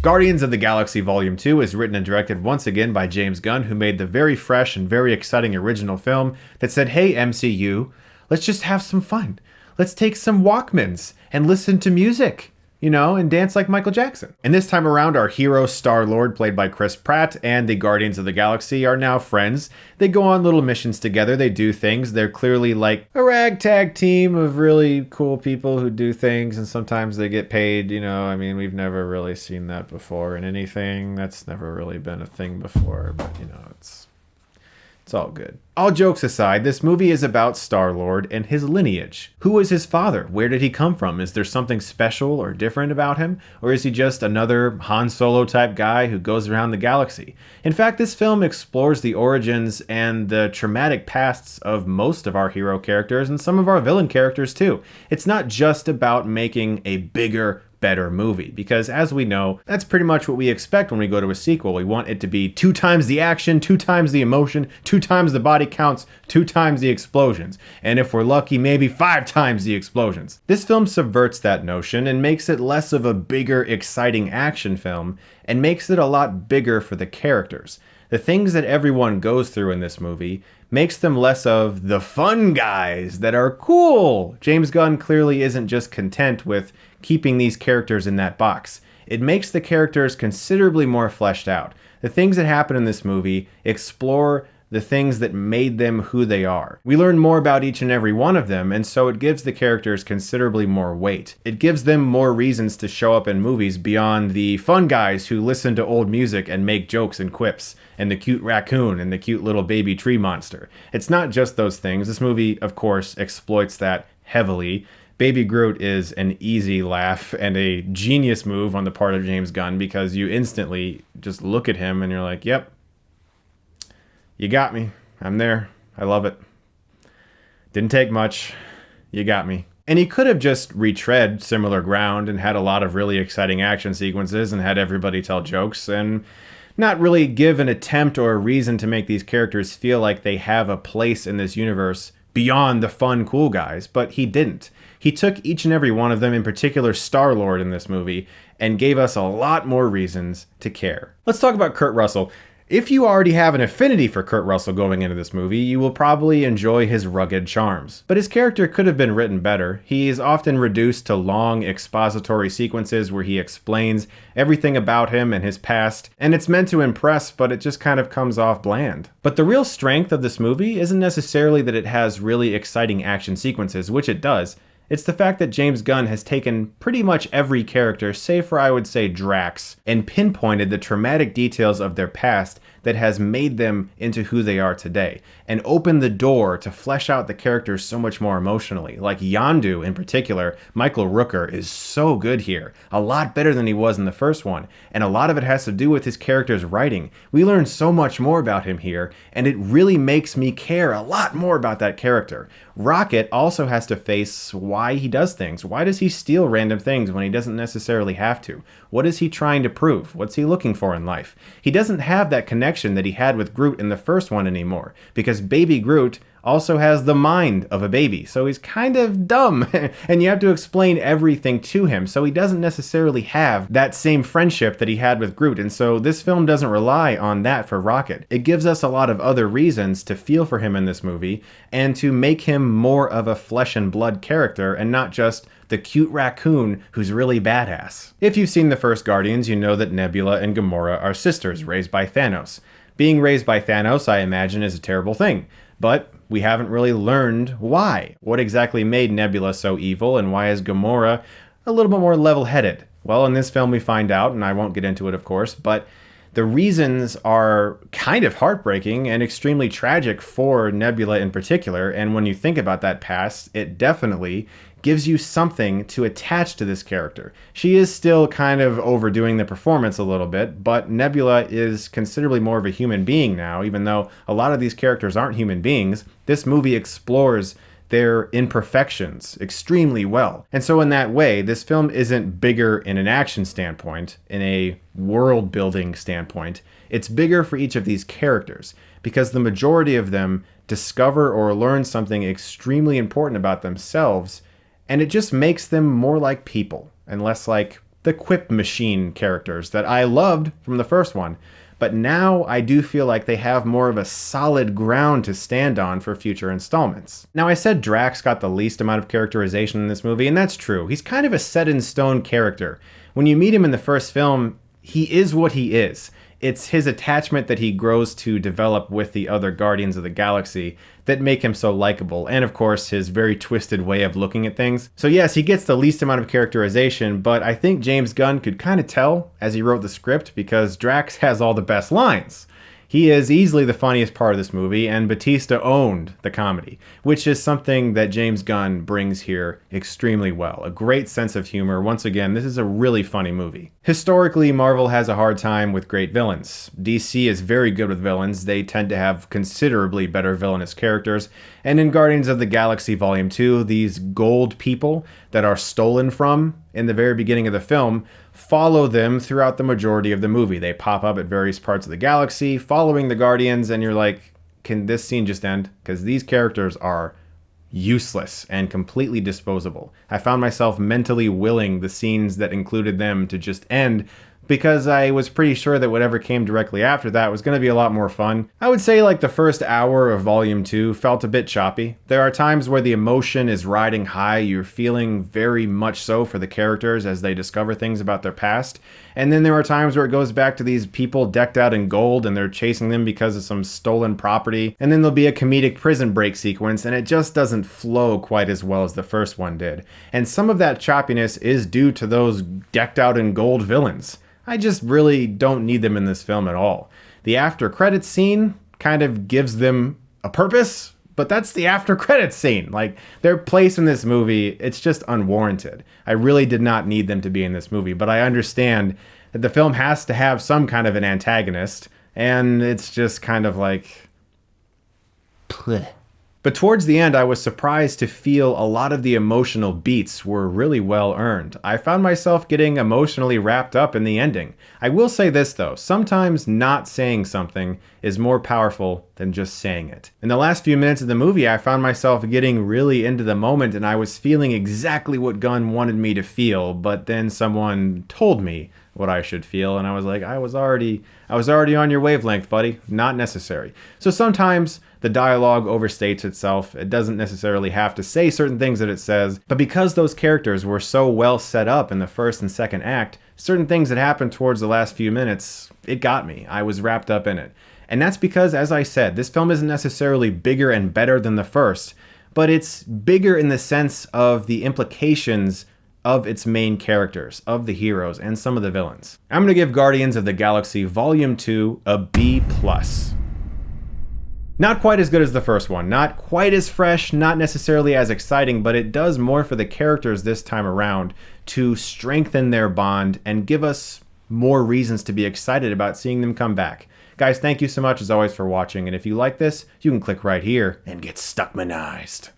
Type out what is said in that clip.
Guardians of the Galaxy Volume 2 is written and directed once again by James Gunn, who made the very fresh and very exciting original film that said, hey MCU, let's just have some fun. Let's take some Walkmans and listen to music, and dance like Michael Jackson. And this time around, our hero Star-Lord, played by Chris Pratt, and the Guardians of the Galaxy are now friends. They go on little missions together, they do things. They're clearly like a ragtag team of really cool people who do things, and sometimes they get paid, we've never really seen that before in anything. That's never really been a thing before, but it's all good. All jokes aside, this movie is about Star-Lord and his lineage. Who is his father? Where did he come from? Is there something special or different about him? Or is he just another Han Solo type guy who goes around the galaxy? In fact, this film explores the origins and the traumatic pasts of most of our hero characters and some of our villain characters too. It's not just about making a bigger, better movie, because as we know, that's pretty much what we expect when we go to a sequel. We want it to be 2 times the action, 2 times the emotion, 2 times the body counts, 2 times the explosions, and if we're lucky, maybe 5 times the explosions. This film subverts that notion and makes it less of a bigger, exciting action film, and makes it a lot bigger for the characters. The things that everyone goes through in this movie makes them less of the fun guys that are cool. James Gunn clearly isn't just content with keeping these characters in that box. It makes the characters considerably more fleshed out. The things that happen in this movie explore the things that made them who they are. We learn more about each and every one of them, and so it gives the characters considerably more weight. It gives them more reasons to show up in movies beyond the fun guys who listen to old music and make jokes and quips, and the cute raccoon and the cute little baby tree monster. It's not just those things. This movie, of course, exploits that heavily. Baby Groot is an easy laugh and a genius move on the part of James Gunn, because you instantly just look at him and you're like, yep, you got me. I'm there. I love it. Didn't take much. You got me. And he could have just retread similar ground and had a lot of really exciting action sequences and had everybody tell jokes and not really give an attempt or a reason to make these characters feel like they have a place in this universe beyond the fun, cool guys, but he didn't. He took each and every one of them, in particular Star-Lord in this movie, and gave us a lot more reasons to care. Let's talk about Kurt Russell. If you already have an affinity for Kurt Russell going into this movie, you will probably enjoy his rugged charms. But his character could have been written better. He is often reduced to long expository sequences where he explains everything about him and his past, and it's meant to impress, but it just kind of comes off bland. But the real strength of this movie isn't necessarily that it has really exciting action sequences, which it does. It's the fact that James Gunn has taken pretty much every character, save for I would say Drax, and pinpointed the traumatic details of their past that has made them into who they are today, and opened the door to flesh out the characters so much more emotionally. Like Yondu in particular, Michael Rooker is so good here, a lot better than he was in the first one, and a lot of it has to do with his character's writing. We learn so much more about him here, and it really makes me care a lot more about that character. Rocket also has to face why he does things. Why does he steal random things when he doesn't necessarily have to? What is he trying to prove? What's he looking for in life? He doesn't have that connection that he had with Groot in the first one anymore, because Baby Groot also has the mind of a baby, so he's kind of dumb, and you have to explain everything to him, so he doesn't necessarily have that same friendship that he had with Groot, and so this film doesn't rely on that for Rocket. It gives us a lot of other reasons to feel for him in this movie, and to make him more of a flesh and blood character, and not just the cute raccoon who's really badass. If you've seen the first Guardians, you know that Nebula and Gamora are sisters raised by Thanos. Being raised by Thanos, I imagine, is a terrible thing, but we haven't really learned why. What exactly made Nebula so evil, and why is Gamora a little bit more level-headed? Well, in this film we find out, and I won't get into it of course, but the reasons are kind of heartbreaking and extremely tragic for Nebula in particular, and when you think about that past, it definitely gives you something to attach to this character. She is still kind of overdoing the performance a little bit, but Nebula is considerably more of a human being now, even though a lot of these characters aren't human beings. This movie explores their imperfections extremely well. And so in that way, this film isn't bigger in an action standpoint, in a world-building standpoint. It's bigger for each of these characters, because the majority of them discover or learn something extremely important about themselves, and it just makes them more like people and less like the quip machine characters that I loved from the first one. But now I do feel like they have more of a solid ground to stand on for future installments. Now, I said Drax got the least amount of characterization in this movie, and that's true. He's kind of a set-in-stone character. When you meet him in the first film, he is what he is. It's his attachment that he grows to develop with the other Guardians of the Galaxy that make him so likable, and of course his very twisted way of looking at things. So yes, he gets the least amount of characterization, but I think James Gunn could kind of tell as he wrote the script because Drax has all the best lines. He is easily the funniest part of this movie, and Bautista owned the comedy, which is something that James Gunn brings here extremely well. A great sense of humor. Once again, this is a really funny movie. Historically, Marvel has a hard time with great villains. DC is very good with villains. They tend to have considerably better villainous characters. And in Guardians of the Galaxy Volume 2, these gold people that are stolen from in the very beginning of the film follow them throughout the majority of the movie. They pop up at various parts of the galaxy, following the Guardians, and you're like, can this scene just end? Because these characters are useless and completely disposable. I found myself mentally willing the scenes that included them to just end because I was pretty sure that whatever came directly after that was going to be a lot more fun. I would say like the first hour of Volume 2 felt a bit choppy. There are times where the emotion is riding high, you're feeling very much so for the characters as they discover things about their past. And then there are times where it goes back to these people decked out in gold and they're chasing them because of some stolen property. And then there'll be a comedic prison break sequence and it just doesn't flow quite as well as the first one did. And some of that choppiness is due to those decked out in gold villains. I just really don't need them in this film at all. The after credits scene kind of gives them a purpose, but that's the after credits scene. Like, their place in this movie, it's just unwarranted. I really did not need them to be in this movie, but I understand that the film has to have some kind of an antagonist, and it's just kind of like, bleh. But towards the end, I was surprised to feel a lot of the emotional beats were really well earned. I found myself getting emotionally wrapped up in the ending. I will say this though, sometimes not saying something is more powerful than just saying it. In the last few minutes of the movie, I found myself getting really into the moment and I was feeling exactly what Gunn wanted me to feel, but then someone told me what I should feel, and I was like, I was already on your wavelength, buddy. Not necessary. So sometimes the dialogue overstates itself. It doesn't necessarily have to say certain things that it says, but because those characters were so well set up in the first and second act, certain things that happened towards the last few minutes, it got me. I was wrapped up in it. And that's because, as I said, this film isn't necessarily bigger and better than the first, but it's bigger in the sense of the implications of its main characters, of the heroes, and some of the villains. I'm going to give Guardians of the Galaxy Volume 2 a B+. Not quite as good as the first one, not quite as fresh, not necessarily as exciting, but it does more for the characters this time around to strengthen their bond and give us more reasons to be excited about seeing them come back. Guys, thank you so much as always for watching, and if you like this, you can click right here and get Stuckmanized.